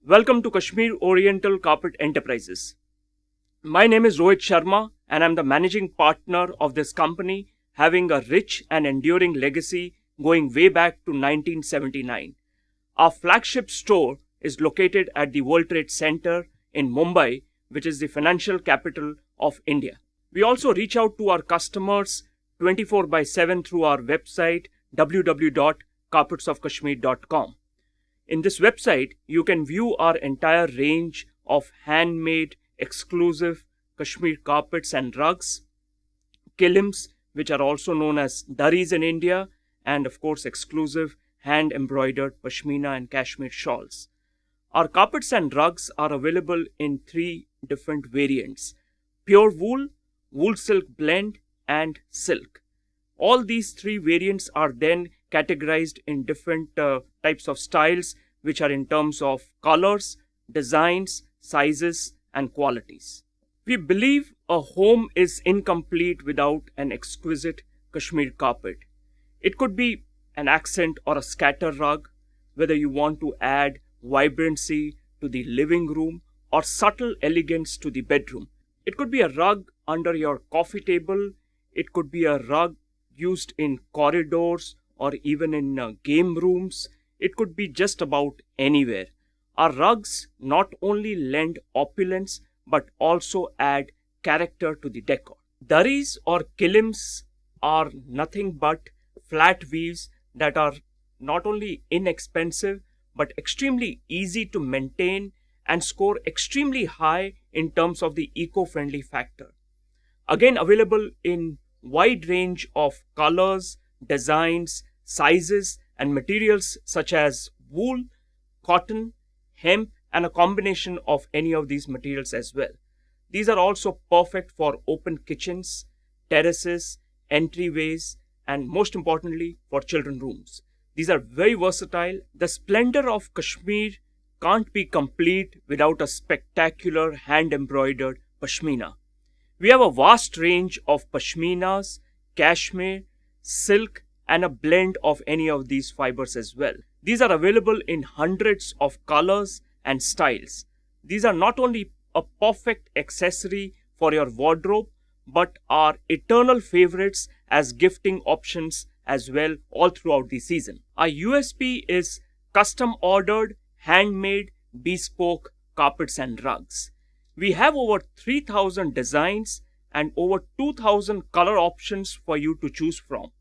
Welcome to Kashmir Oriental Carpet Enterprises. My name is Rohit Sharma and I'm the managing partner of this company, having a rich and enduring legacy going way back to 1979. Our flagship store is located at the World Trade Center in Mumbai, which is the financial capital of India. We also reach out to our customers 24/7 through our website www.carpetsofkashmir.com. In this website, you can view our entire range of handmade, exclusive Kashmir carpets and rugs, kilims, which are also known as dharis in India, and of course exclusive hand-embroidered pashmina and cashmere shawls. Our carpets and rugs are available in three different variants: pure wool, wool silk blend, and silk. All these three variants are then categorized in different types of styles, which are in terms of colors, designs, sizes, and qualities. We believe a home is incomplete without an exquisite Kashmir carpet. It could be an accent or a scatter rug, whether you want to add vibrancy to the living room or subtle elegance to the bedroom. It could be a rug under your coffee table. It could be a rug used in corridors or even in game rooms. It could be just about anywhere. Our rugs not only lend opulence but also add character to the decor. Dharis or kilims are nothing but flat weaves that are not only inexpensive but extremely easy to maintain and score extremely high in terms of the eco-friendly factor. Again, available in wide range of colors, designs, sizes, and materials such as wool, cotton, hemp, and a combination of any of these materials as well. These are also perfect for open kitchens, terraces, entryways, and most importantly for children rooms. These are very versatile. The splendor of Kashmir can't be complete without a spectacular hand-embroidered pashmina. We have a vast range of pashminas, cashmere, silk, and a blend of any of these fibers as well. These are available in hundreds of colors and styles. These are not only a perfect accessory for your wardrobe, but are eternal favorites as gifting options as well all throughout the season. Our USP is custom ordered, handmade, bespoke carpets and rugs. We have over 3,000 designs and over 2,000 color options for you to choose from.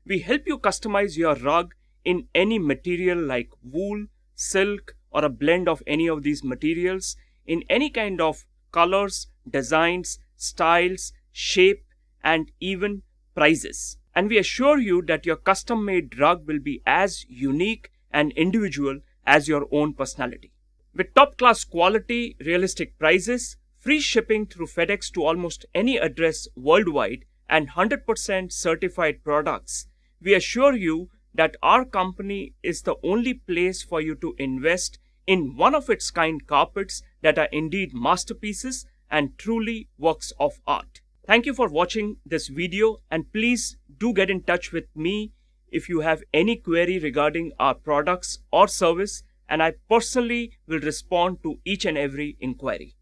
We help you customize your rug in any material like wool, silk, or a blend of any of these materials in any kind of colors, designs, styles, shape, and even prices. And we assure you that your custom-made rug will be as unique and individual as your own personality. With top-class quality, realistic prices, free shipping through FedEx to almost any address worldwide, and 100% certified products, we assure you that our company is the only place for you to invest in one-of-its-kind carpets that are indeed masterpieces and truly works of art. Thank you for watching this video, and please do get in touch with me if you have any query regarding our products or service, and I personally will respond to each and every inquiry.